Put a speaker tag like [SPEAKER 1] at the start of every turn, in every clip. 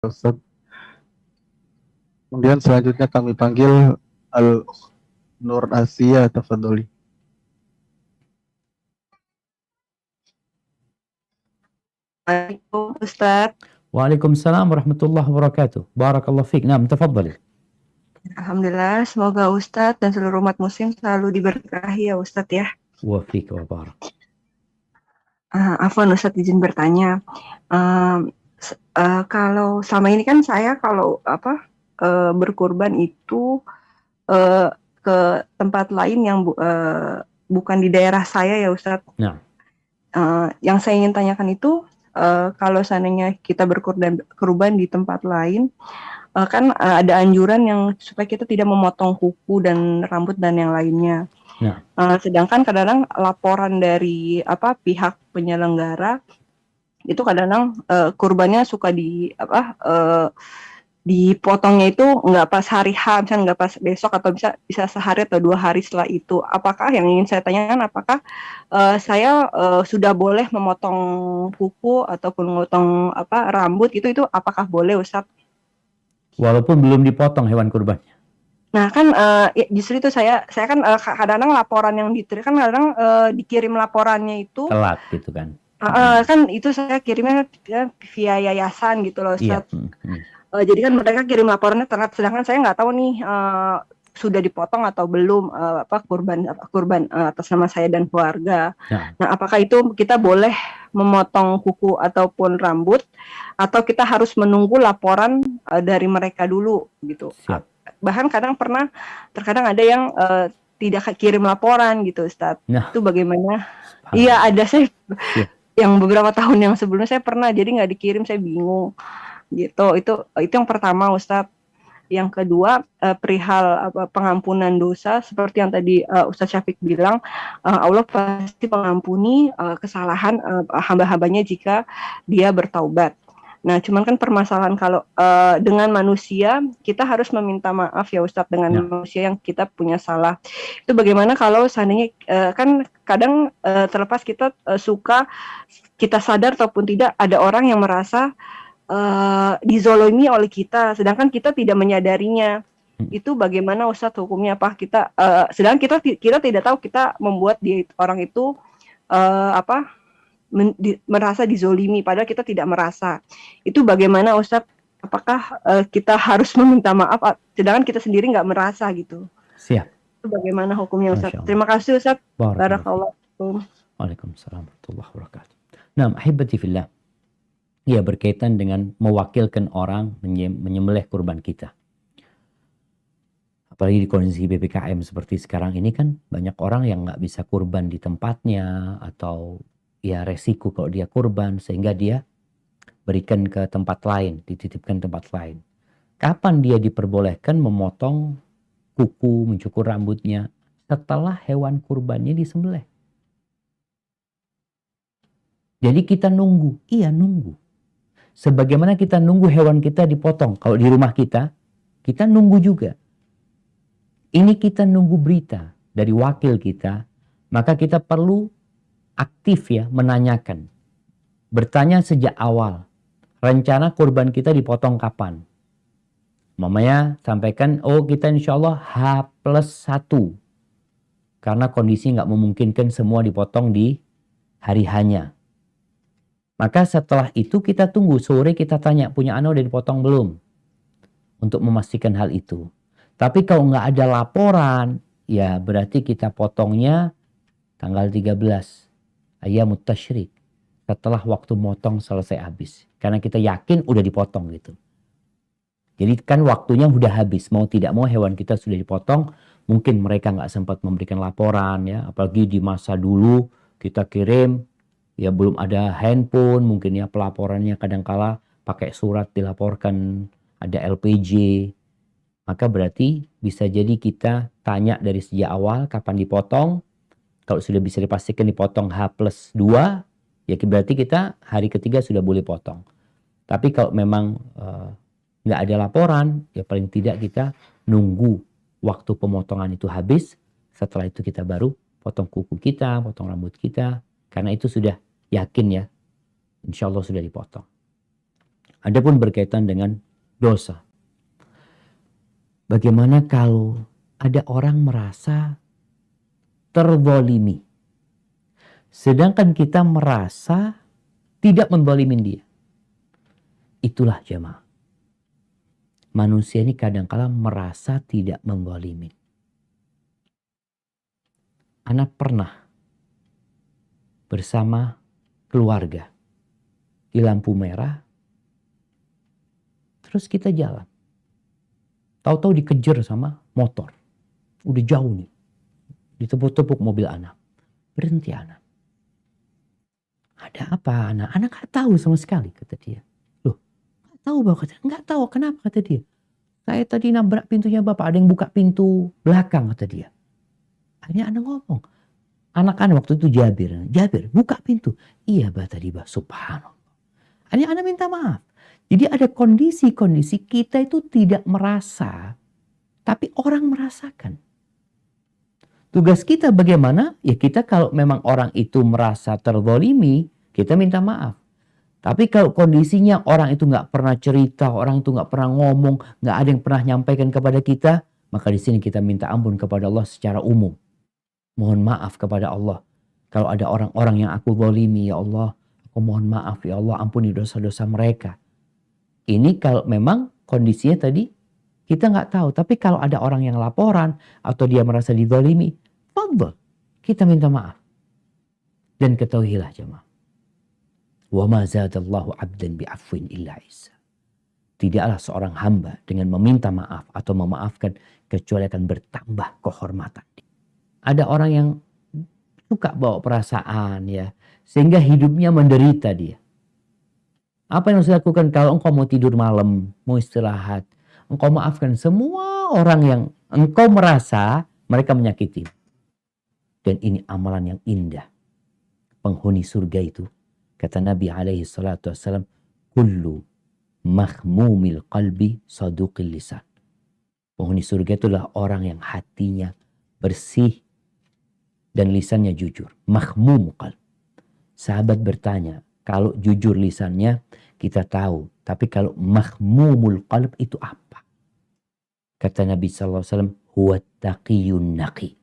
[SPEAKER 1] Ustaz. Kemudian selanjutnya kami panggil Al Nur Asia, tafadholi.
[SPEAKER 2] Assalamualaikum Ustadz.
[SPEAKER 3] Waalaikumsalam warahmatullahi wabarakatuh. Barakallahu fiik. Naam, tafadhali.
[SPEAKER 2] Alhamdulillah, semoga Ustadz dan seluruh umat muslim selalu diberkahi ya Ustadz ya.
[SPEAKER 3] Wa fiik wa barak.
[SPEAKER 2] Afwan Ustadz, izin bertanya. Kalau selama ini kan saya kalau berkurban itu ke tempat lain yang bukan di daerah saya ya Ustadz.
[SPEAKER 3] Nah.
[SPEAKER 2] Yang saya ingin tanyakan itu kalau seandainya kita berkurban di tempat lain, kan ada anjuran yang supaya kita tidak memotong kuku dan rambut dan yang lainnya.
[SPEAKER 3] Nah.
[SPEAKER 2] Sedangkan kadang-kadang laporan dari pihak penyelenggara itu kadang-kadang kurbannya suka dipotongnya itu nggak pas hari H, misalnya nggak pas besok atau bisa sehari atau 2 hari setelah itu. Apakah yang ingin saya tanyakan, apakah saya sudah boleh memotong kuku ataupun memotong rambut itu apakah boleh Ustaz?
[SPEAKER 3] Walaupun belum dipotong hewan kurbannya.
[SPEAKER 2] Nah kan justru itu saya kan kadang-kadang laporan yang diterima kan kadang dikirim laporannya itu
[SPEAKER 3] telat gitu kan.
[SPEAKER 2] Kan itu saya kirimnya via yayasan gitu loh Ustaz.
[SPEAKER 3] Iya.
[SPEAKER 2] Jadi kan mereka kirim laporannya telat, sedangkan saya nggak tahu nih sudah dipotong atau belum kurban atas nama saya dan keluarga.
[SPEAKER 3] Ya.
[SPEAKER 2] Nah, apakah itu kita boleh memotong kuku ataupun rambut, atau kita harus menunggu laporan dari mereka dulu gitu?
[SPEAKER 3] Siap.
[SPEAKER 2] Bahkan terkadang ada yang tidak kirim laporan gitu, Ustaz.
[SPEAKER 3] Nah.
[SPEAKER 2] Itu bagaimana? Iya, ada saya yang beberapa tahun yang sebelumnya saya pernah, jadi nggak dikirim, saya bingung gitu. Itu yang pertama Ustadz. Yang kedua perihal pengampunan dosa, seperti yang tadi Ustadz Syafiq bilang, Allah pasti mengampuni kesalahan hamba-hambanya jika dia bertaubat. Nah, cuman kan permasalahan kalau dengan manusia kita harus meminta maaf ya Ustadz, dengan manusia yang kita punya salah. Itu bagaimana kalau seandainya kan kadang terlepas kita suka, kita sadar ataupun tidak, ada orang yang merasa dizolimi oleh kita, sedangkan kita tidak menyadarinya. Itu bagaimana Ustadz hukumnya? Apa kita sedangkan kita tidak tahu kita membuat orang itu merasa dizolimi, padahal kita tidak merasa. Itu bagaimana Ustadz? Apakah kita harus meminta maaf sedangkan kita sendiri nggak merasa gitu?
[SPEAKER 3] Siap.
[SPEAKER 2] Itu bagaimana hukumnya Ustadz? Terima kasih Ustadz. Barakallahu fikum.
[SPEAKER 3] Waalaikumsalam warahmatullahi wabarakatuh. Nah, ahibati fillah. Ya, berkaitan dengan mewakilkan orang menyembelih kurban kita. Apalagi di kondisi PPKM seperti sekarang ini kan banyak orang yang nggak bisa kurban di tempatnya, atau ya resiko kalau dia kurban sehingga dia berikan ke tempat lain, dititipkan tempat lain. Kapan dia diperbolehkan memotong kuku, mencukur rambutnya? Setelah hewan kurbannya disembelih. Jadi kita nunggu, nunggu. Sebagaimana kita nunggu hewan kita dipotong. Kalau di rumah kita nunggu juga. Ini kita nunggu berita dari wakil kita, maka kita perlu aktif ya menanyakan. Bertanya sejak awal, rencana kurban kita dipotong kapan? Mamanya sampaikan, kita insya Allah H+1. Karena kondisi nggak memungkinkan semua dipotong di hari hanya. Maka setelah itu kita tunggu, sore kita tanya, punya anak udah dipotong belum? Untuk memastikan hal itu. Tapi kalau nggak ada laporan, ya berarti kita potongnya tanggal 13. Ayyamut tasyrik. Setelah waktu motong selesai habis. Karena kita yakin udah dipotong gitu. Jadi kan waktunya udah habis. Mau tidak mau hewan kita sudah dipotong. Mungkin mereka nggak sempat memberikan laporan ya. Apalagi di masa dulu kita kirim, ya belum ada handphone, mungkin ya pelaporannya kadangkala pakai surat dilaporkan, ada LPG. Maka berarti bisa jadi kita tanya dari sejak awal kapan dipotong. Kalau sudah bisa dipastikan dipotong H+2, ya berarti kita hari ketiga sudah boleh potong. Tapi kalau memang nggak ada laporan, ya paling tidak kita nunggu waktu pemotongan itu habis. Setelah itu kita baru potong kuku kita, potong rambut kita. Karena itu sudah yakin ya, insya Allah sudah dipotong. Adapun berkaitan dengan dosa. Bagaimana kalau ada orang merasa terzalimi, sedangkan kita merasa tidak menzalimin dia? Itulah jemaah. Manusia ini kadang-kala merasa tidak menzalimin. Anak pernah bersama keluarga di lampu merah, terus kita jalan. Tahu-tahu dikejar sama motor. Udah jauh nih. Ditepuk-tepuk mobil anak. Berhenti anak. Ada apa anak? Anak gak tahu sama sekali, kata dia. Loh, gak tahu bapak? Gak tahu, kenapa, kata dia. Saya tadi nabrak pintunya bapak, ada yang buka pintu belakang, kata dia. Akhirnya anak ngomong. Anak-anak waktu itu Jabir, buka pintu. Iya bah tadi bah, subhanallah. Akhirnya anak minta maaf. Jadi ada kondisi-kondisi kita itu tidak merasa, tapi orang merasakan. Tugas kita bagaimana? Ya kita kalau memang orang itu merasa terzalimi, kita minta maaf. Tapi kalau kondisinya orang itu nggak pernah cerita, orang itu nggak pernah ngomong, nggak ada yang pernah nyampaikan kepada kita, maka di sini kita minta ampun kepada Allah secara umum. Mohon maaf kepada Allah. Kalau ada orang-orang yang aku zalimi, ya Allah, aku mohon maaf, ya Allah, ampuni dosa-dosa mereka. Ini kalau memang kondisinya tadi kita nggak tahu. Tapi kalau ada orang yang laporan atau dia merasa dizalimi, fadhal, kita minta maaf. Dan ketahuilah jemaah. Wa ma zadallahu 'abdan bi'afwin illa 'izza. Tidaklah seorang hamba dengan meminta maaf atau memaafkan kecuali akan bertambah kehormatan. Ada orang yang suka bawa perasaan ya, sehingga hidupnya menderita dia. Apa yang harus dilakukan kalau engkau mau tidur malam, mau istirahat? Engkau maafkan semua orang yang engkau merasa mereka menyakiti. Dan ini amalan yang indah. Penghuni surga itu, kata Nabi alaihi salatu wassalam, kullu makhmumil qalbi saduqil lisan. Penghuni surga itulah orang yang hatinya bersih dan lisannya jujur. Makhmum qalb. Sahabat bertanya, kalau jujur lisannya kita tahu, tapi kalau makhmumul qalb itu apa? Kata Nabi SAW, huwa taqiyun naqi.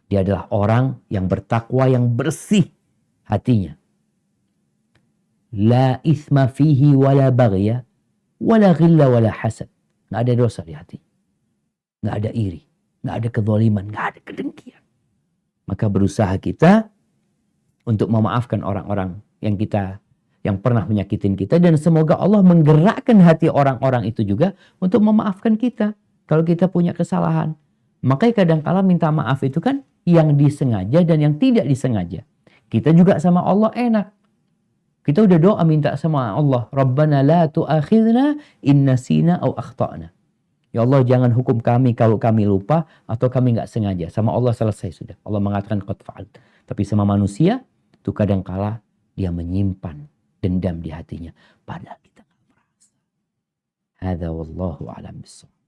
[SPEAKER 3] Dia adalah orang yang bertakwa, yang bersih hatinya. La ithma fihi wala baghya, wala ghilla wala hasad. Nggak ada dosa di hati. Nggak ada iri, nggak ada kezaliman, nggak ada kedengkian. Maka berusaha kita untuk memaafkan orang-orang yang pernah menyakitin kita, dan semoga Allah menggerakkan hati orang-orang itu juga untuk memaafkan kita kalau kita punya kesalahan. Makanya kadang-kala minta maaf itu kan yang disengaja dan yang tidak disengaja. Kita juga sama Allah enak. Kita udah doa minta sama Allah, Rabbana la tu'akhidna in nasina au akhtana. Ya Allah, jangan hukum kami kalau kami lupa atau kami nggak sengaja. Sama Allah selesai sudah. Allah mengatakan qad fa'alt. Tapi sama manusia itu kadang-kala dia menyimpan dendam di hatinya, padahal kita nggak merasa. Hadza wallahu a'lam bissawab.